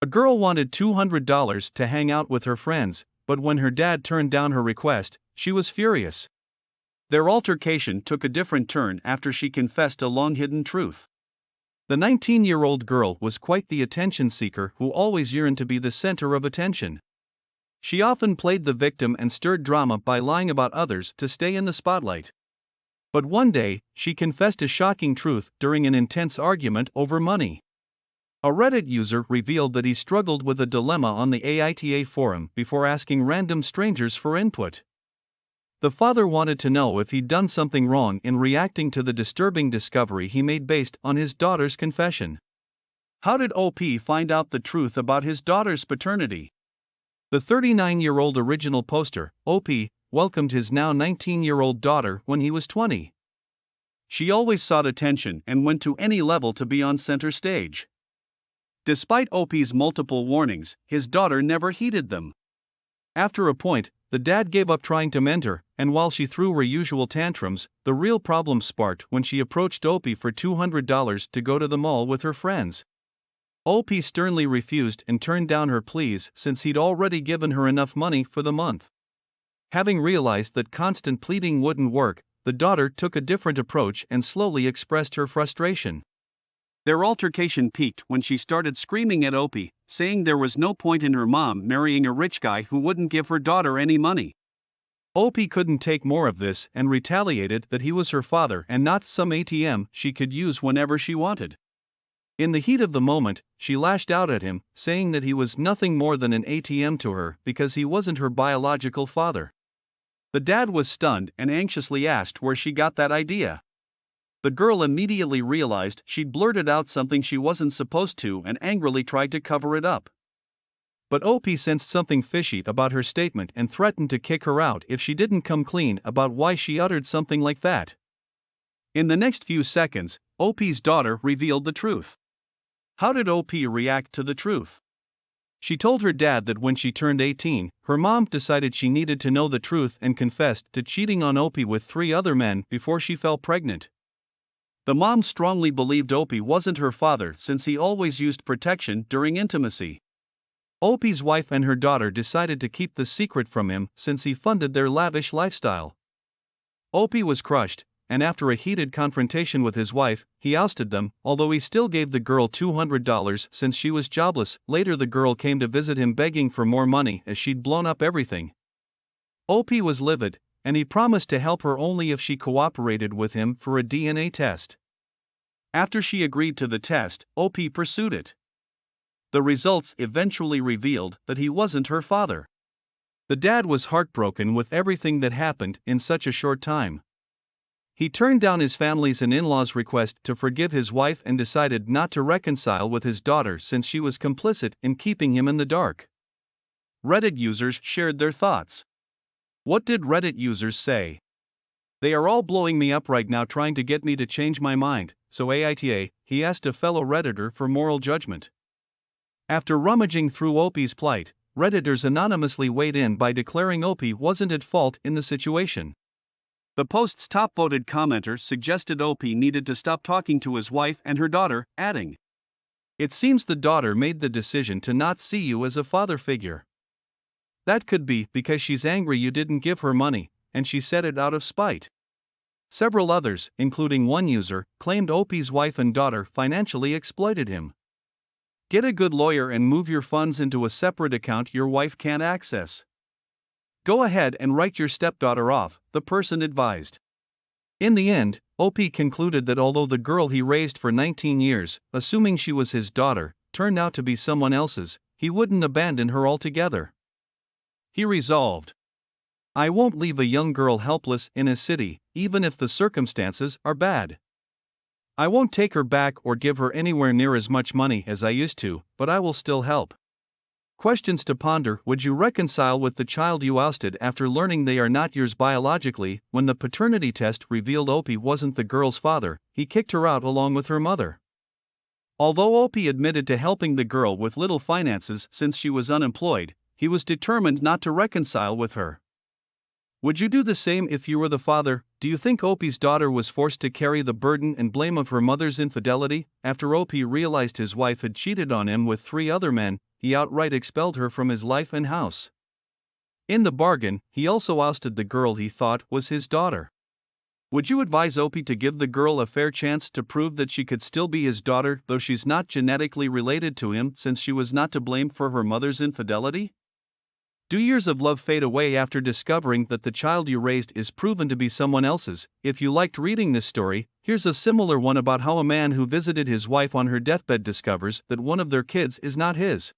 A girl wanted $200 to hang out with her friends, but when her dad turned down her request, she was furious. Their altercation took a different turn after she confessed a long-hidden truth. The 19-year-old girl was quite the attention seeker who always yearned to be the center of attention. She often played the victim and stirred drama by lying about others to stay in the spotlight. But one day, she confessed a shocking truth during an intense argument over money. A Reddit user revealed that he struggled with a dilemma on the AITA forum before asking random strangers for input. The father wanted to know if he'd done something wrong in reacting to the disturbing discovery he made based on his daughter's confession. How did OP find out the truth about his daughter's paternity? The 39-year-old original poster, OP, welcomed his now 19-year-old daughter when he was 20. She always sought attention and went to any level to be on center stage. Despite OP's multiple warnings, his daughter never heeded them. After a point, the dad gave up trying to mend her, and while she threw her usual tantrums, the real problem sparked when she approached OP for $200 to go to the mall with her friends. OP sternly refused and turned down her pleas since he'd already given her enough money for the month. Having realized that constant pleading wouldn't work, the daughter took a different approach and slowly expressed her frustration. Their altercation peaked when she started screaming at OP, saying there was no point in her mom marrying a rich guy who wouldn't give her daughter any money. OP couldn't take more of this and retaliated that he was her father and not some ATM she could use whenever she wanted. In the heat of the moment, she lashed out at him, saying that he was nothing more than an ATM to her because he wasn't her biological father. The dad was stunned and anxiously asked where she got that idea. The girl immediately realized she'd blurted out something she wasn't supposed to and angrily tried to cover it up. But OP sensed something fishy about her statement and threatened to kick her out if she didn't come clean about why she uttered something like that. In the next few seconds, OP's daughter revealed the truth. How did OP react to the truth? She told her dad that when she turned 18, her mom decided she needed to know the truth and confessed to cheating on OP with 3 other men before she fell pregnant. The mom strongly believed OP wasn't her father since he always used protection during intimacy. OP's wife and her daughter decided to keep the secret from him since he funded their lavish lifestyle. OP was crushed, and after a heated confrontation with his wife, he ousted them, although he still gave the girl $200 since she was jobless. Later the girl came to visit him begging for more money as she'd blown up everything. OP was livid, and he promised to help her only if she cooperated with him for a DNA test. After she agreed to the test, OP pursued it. The results eventually revealed that he wasn't her father. The dad was heartbroken with everything that happened in such a short time. He turned down his family's and in-laws' request to forgive his wife and decided not to reconcile with his daughter since she was complicit in keeping him in the dark. Reddit users shared their thoughts. What did Reddit users say? They are all blowing me up right now trying to get me to change my mind, so AITA, he asked a fellow Redditor for moral judgment. After rummaging through OP's plight, Redditors anonymously weighed in by declaring OP wasn't at fault in the situation. The post's top-voted commenter suggested OP needed to stop talking to his wife and her daughter, adding, "It seems the daughter made the decision to not see you as a father figure. That could be because she's angry you didn't give her money, and she said it out of spite." Several others, including one user, claimed OP's wife and daughter financially exploited him. Get a good lawyer and move your funds into a separate account your wife can't access. Go ahead and write your stepdaughter off, the person advised. In the end, OP concluded that although the girl he raised for 19 years, assuming she was his daughter, turned out to be someone else's, he wouldn't abandon her altogether. He resolved, "I won't leave a young girl helpless in a city, even if the circumstances are bad. I won't take her back or give her anywhere near as much money as I used to, but I will still help." Questions to ponder: would you reconcile with the child you ousted after learning they are not yours biologically? When the paternity test revealed OP wasn't the girl's father, he kicked her out along with her mother. Although OP admitted to helping the girl with little finances since she was unemployed, he was determined not to reconcile with her. Would you do the same if you were the father? Do you think OP's daughter was forced to carry the burden and blame of her mother's infidelity? After OP realized his wife had cheated on him with 3 other men, he outright expelled her from his life and house. In the bargain, he also ousted the girl he thought was his daughter. Would you advise Opie to give the girl a fair chance to prove that she could still be his daughter though she's not genetically related to him, since she was not to blame for her mother's infidelity? Do years of love fade away after discovering that the child you raised is proven to be someone else's? If you liked reading this story, here's a similar one about how a man who visited his wife on her deathbed discovers that one of their kids is not his.